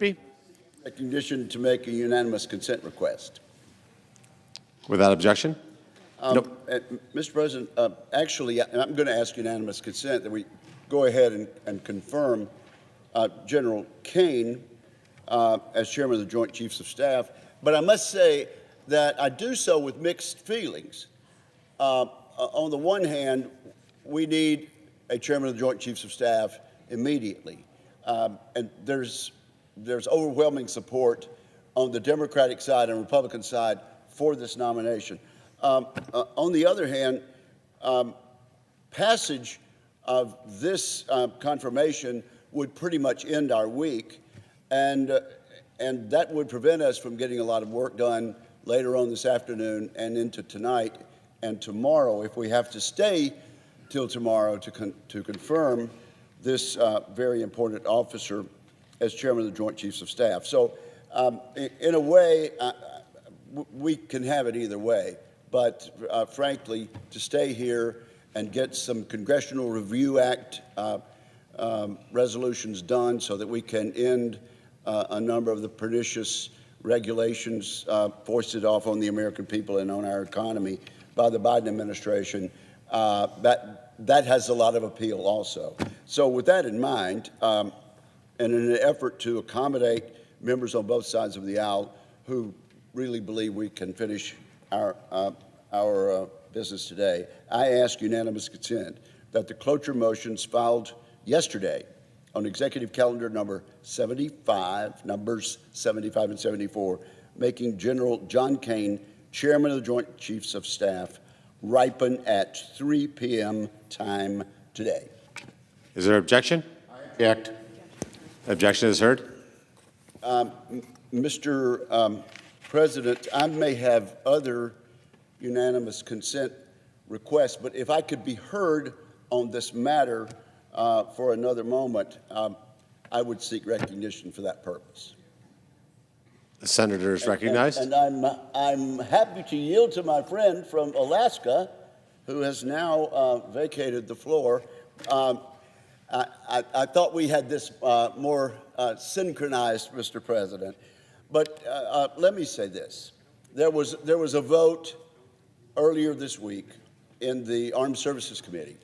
Recognition to make a unanimous consent request. Without objection? Mr. President, actually, I'm going to ask unanimous consent that we go ahead and confirm General Kaine as Chairman of the Joint Chiefs of Staff. But I must say that I do so with mixed feelings. On the one hand, we need a Chairman of the Joint Chiefs of Staff immediately. And there's overwhelming support on the Democratic side and Republican side for this nomination. On the other hand, passage of this confirmation would pretty much end our week, and that would prevent us from getting a lot of work done later on this afternoon and into tonight and tomorrow if we have to stay till tomorrow to confirm this very important officer as Chairman of the Joint Chiefs of Staff. So in a way, we can have it either way. But frankly, to stay here and get some Congressional Review Act resolutions done so that we can end a number of the pernicious regulations foisted off on the American people and on our economy by the Biden administration, that has a lot of appeal also. So with that in mind, and in an effort to accommodate members on both sides of the aisle who really believe we can finish our business today, I ask unanimous consent that the cloture motions filed yesterday on executive calendar number 75, numbers 75 and 74, making General John Kaine Chairman of the Joint Chiefs of Staff, ripen at 3 p.m. time today. Is there objection? I object. Objection is heard. Mr. President, I may have other unanimous consent requests, but if I could be heard on this matter for another moment, I would seek recognition for that purpose. The senator is recognized. And I'm happy to yield to my friend from Alaska, who has now vacated the floor. I thought we had this more synchronized, Mr. President. But let me say this. There was a vote earlier this week in the Armed Services Committee.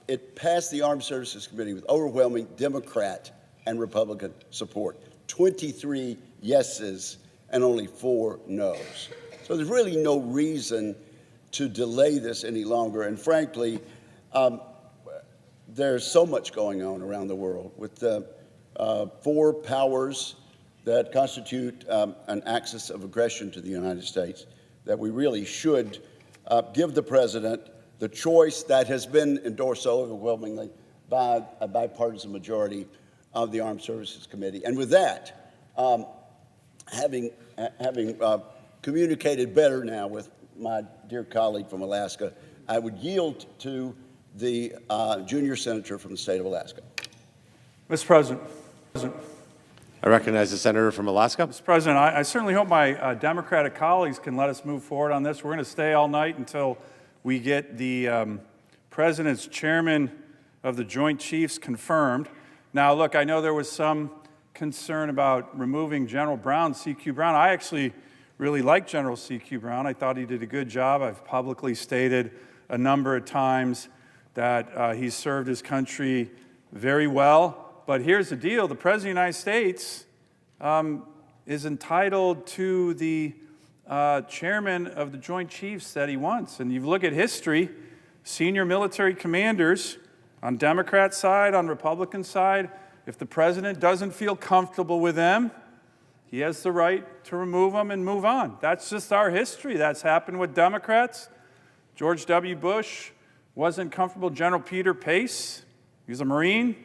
It passed the Armed Services Committee with overwhelming Democrat and Republican support. 23 yeses and only 4 noes. So there's really no reason to delay this any longer. And frankly, there's so much going on around the world with the 4 powers that constitute an axis of aggression to the United States that we really should give the president the choice that has been endorsed so overwhelmingly by a bipartisan majority of the Armed Services Committee. And with that, having communicated better now with my dear colleague from Alaska, I would yield to the junior senator from the state of Alaska. Mr. President. I recognize the senator from Alaska. Mr. President, I certainly hope my Democratic colleagues can let us move forward on this. We're going to stay all night until we get the President's Chairman of the Joint Chiefs confirmed. Now, look, I know there was some concern about removing General Brown, C.Q. Brown. I actually really like General C.Q. Brown. I thought he did a good job. I've publicly stated a number of times that he's served his country very well. But here's the deal. The President of the United States is entitled to the chairman of the Joint Chiefs that he wants. And you look at history, senior military commanders on Democrat side, on Republican side, if the president doesn't feel comfortable with them, he has the right to remove them and move on. That's just our history. That's happened with Democrats. George W. Bush wasn't comfortable. General Peter Pace, he's a Marine.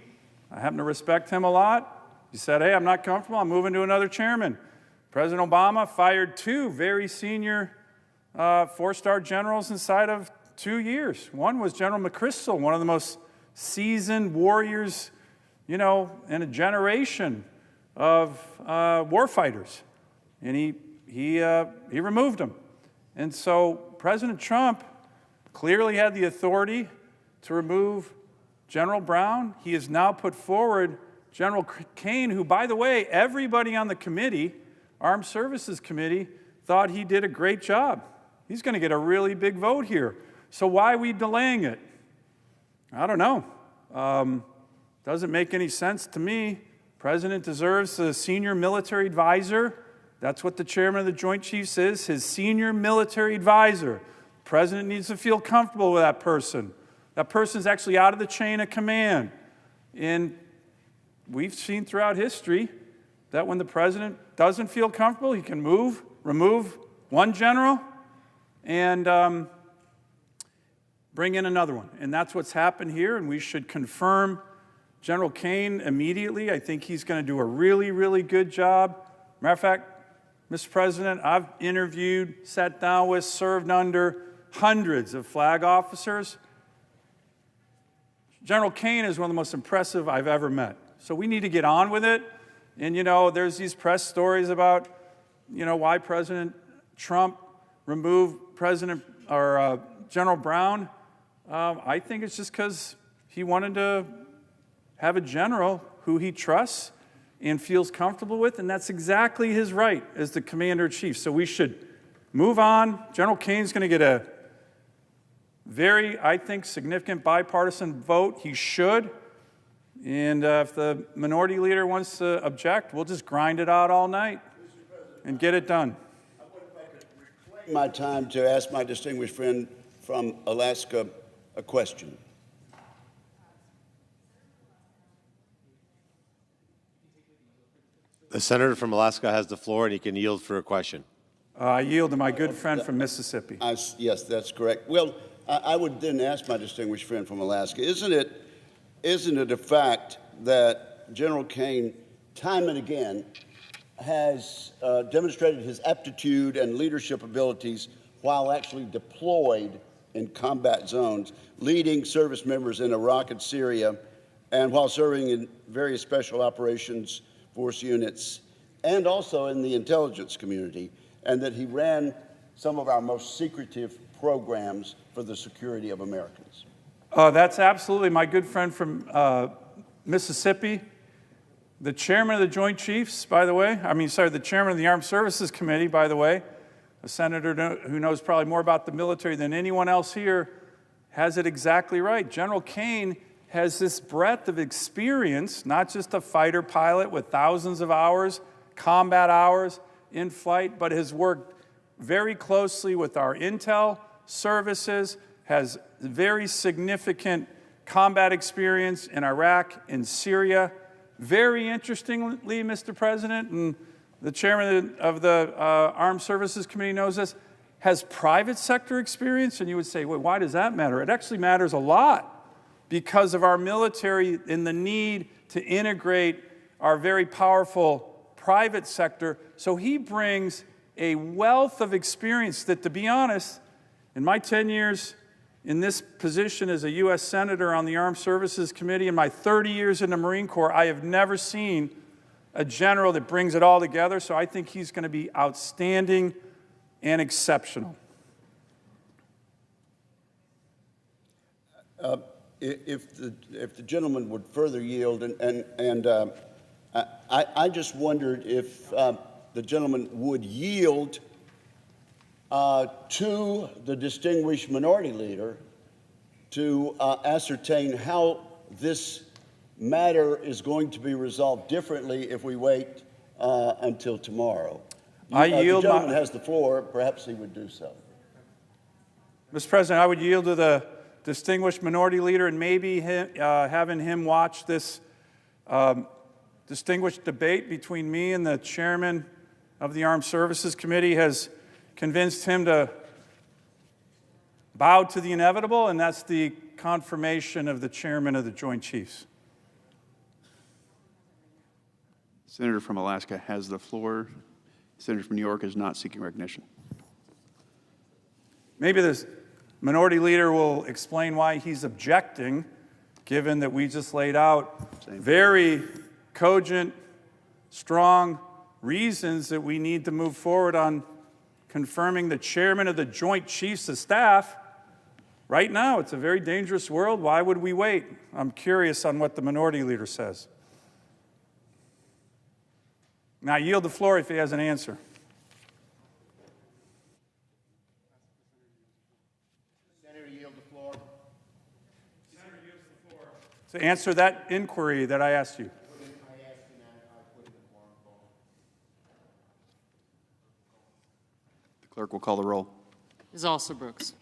I happen to respect him a lot. He said, hey, I'm not comfortable. I'm moving to another chairman. President Obama fired 2 very senior 4-star generals inside of 2 years. One was General McChrystal, one of the most seasoned warriors, in a generation of warfighters. And he removed him. And so President Trump clearly had the authority to remove General Brown. He has now put forward General Kaine, who, by the way, everybody on the committee, Armed Services Committee, thought he did a great job. He's going to get a really big vote here. So why are we delaying it? I don't know. Doesn't make any sense to me. President deserves a senior military advisor. That's what the chairman of the Joint Chiefs is, his senior military advisor. The president needs to feel comfortable with that person. That person's actually out of the chain of command. And we've seen throughout history that when the president doesn't feel comfortable, he can remove one general and bring in another one. And that's what's happened here, and we should confirm General Kaine immediately. I think he's going to do a really, really good job. Matter of fact, Mr. President, I've interviewed, sat down with, served under hundreds of flag officers. General Kaine is one of the most impressive I've ever met. So we need to get on with it. And, there's these press stories about, why President Trump removed General Brown. I think it's just because he wanted to have a general who he trusts and feels comfortable with, and that's exactly his right as the commander-in-chief. So we should move on. General Kaine's going to get a very, I think, significant bipartisan vote. He should. And if the minority leader wants to object, we'll just grind it out all night and get it done. I wonder if I could reclaim my time to ask my distinguished friend from Alaska a question. The senator from Alaska has the floor, and he can yield for a question. I yield to my good friend from Mississippi. Yes, that's correct. Well, I would then ask my distinguished friend from Alaska, isn't it a fact that General Kaine, time and again, has demonstrated his aptitude and leadership abilities while actually deployed in combat zones, leading service members in Iraq and Syria, and while serving in various special operations force units, and also in the intelligence community, and that he ran some of our most secretive programs for the security of Americans? That's absolutely my good friend from Mississippi. The chairman of the Joint Chiefs, by the way, the chairman of the Armed Services Committee, by the way, a senator who knows probably more about the military than anyone else here, has it exactly right. General Kaine has this breadth of experience, not just a fighter pilot with thousands of hours, combat hours in flight, but has worked very closely with our intel services, has very significant combat experience in Iraq and Syria. Very interestingly, Mr. President, and the chairman of the Armed Services Committee knows this, has private sector experience. And you would say, well, why does that matter? It actually matters a lot because of our military and the need to integrate our very powerful private sector. So he brings a wealth of experience that, to be honest, in my 10 years in this position as a U.S. Senator on the Armed Services Committee, in my 30 years in the Marine Corps, I have never seen a general that brings it all together. So I think he's going to be outstanding and exceptional. If the gentleman would further yield, I just wondered if the gentleman would yield to the distinguished minority leader to ascertain how this matter is going to be resolved differently if we wait until tomorrow. I yield. The gentleman has the floor. Perhaps he would do so. Mr. President, I would yield to the distinguished minority leader and maybe having him watch this distinguished debate between me and the chairman of the Armed Services Committee has convinced him to bow to the inevitable, and that's the confirmation of the chairman of the Joint Chiefs. Senator from Alaska has the floor. Senator from New York is not seeking recognition. Maybe this minority leader will explain why he's objecting, given that we just laid out very cogent, strong reasons that we need to move forward on confirming the chairman of the Joint Chiefs of Staff. Right now, it's a very dangerous world. Why would we wait? I'm curious on what the minority leader says. Now, I yield the floor if he has an answer. Senator, yield the floor. Senator yields the floor to answer that inquiry that I asked you. The clerk will call the roll. Ms. Alsobrooks.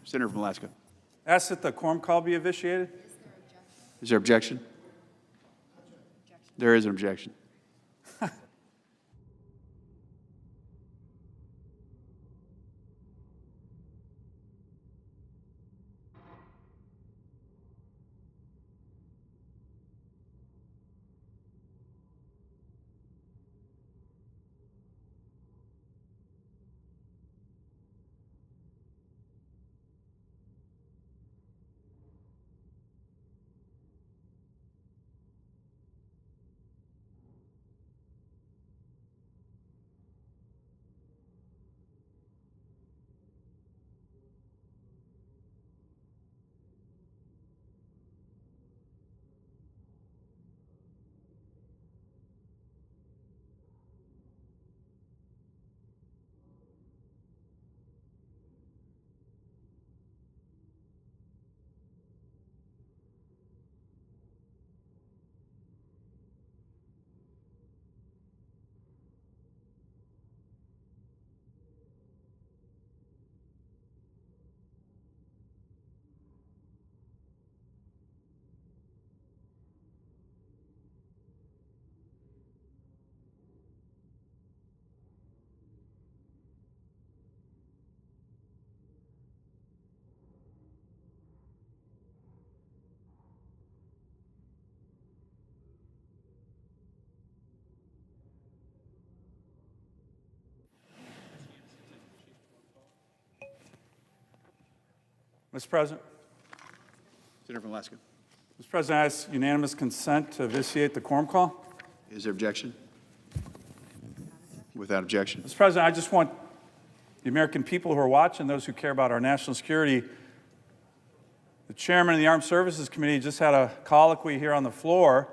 Senator from Alaska. Ask that the quorum call be vitiated. Is there objection? There is an objection. Mr. President. Senator from Alaska. Mr. President, I ask unanimous consent to vitiate the quorum call. Is there objection? Without objection. Mr. President, I just want the American people who are watching, those who care about our national security, the chairman of the Armed Services Committee just had a colloquy here on the floor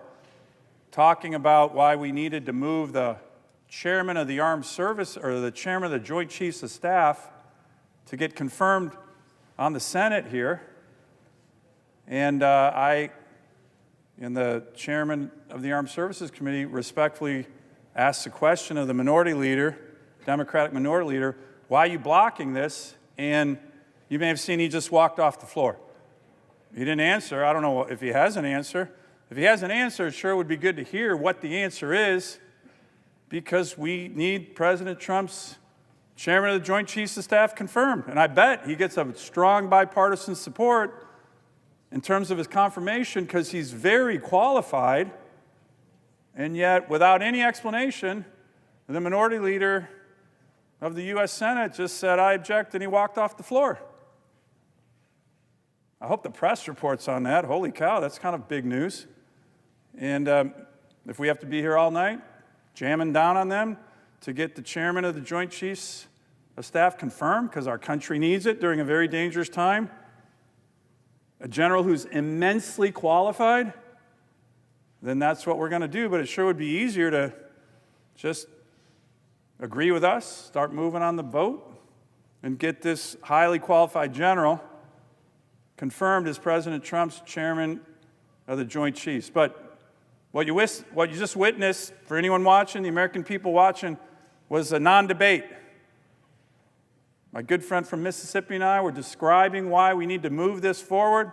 talking about why we needed to move the chairman of the Armed Service, or the chairman of the Joint Chiefs of Staff, to get confirmed on the Senate here. And I and the chairman of the Armed Services Committee respectfully asked the question of the minority leader, Democratic minority leader, why are you blocking this? And you may have seen he just walked off the floor. He didn't answer. I don't know if he has an answer. If he has an answer, it sure would be good to hear what the answer is, because we need President Trump's chairman of the Joint Chiefs of Staff confirmed. And I bet he gets a strong bipartisan support in terms of his confirmation, because he's very qualified. And yet, without any explanation, the minority leader of the U.S. Senate just said, I object, and he walked off the floor. I hope the press reports on that. Holy cow, that's kind of big news. And if we have to be here all night, jamming down on them to get the chairman of the Joint Chiefs of Staff confirmed, because our country needs it during a very dangerous time, a general who's immensely qualified, then that's what we're going to do. But it sure would be easier to just agree with us, start moving on the boat, and get this highly qualified general confirmed as President Trump's chairman of the Joint Chiefs. But what you just witnessed, for anyone watching, the American people watching, was a non-debate. My good friend from Mississippi and I were describing why we need to move this forward.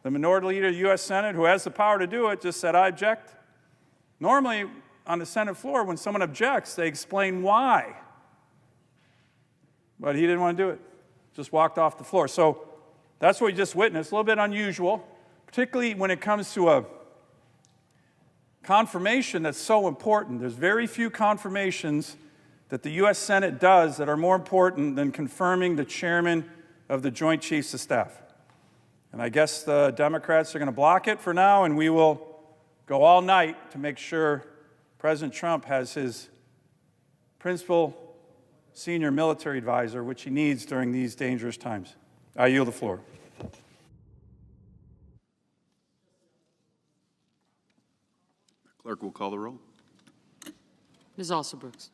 The minority leader of the U.S. Senate, who has the power to do it, just said, I object. Normally, on the Senate floor, when someone objects, they explain why. But he didn't want to do it. Just walked off the floor. So that's what we just witnessed. A little bit unusual, particularly when it comes to a confirmation that's so important. There's very few confirmations that the U.S. Senate does that are more important than confirming the chairman of the Joint Chiefs of Staff. And I guess the Democrats are going to block it for now, and we will go all night to make sure President Trump has his principal senior military advisor, which he needs during these dangerous times. I yield the floor. Clerk will call the roll. Ms. Alsobrooks.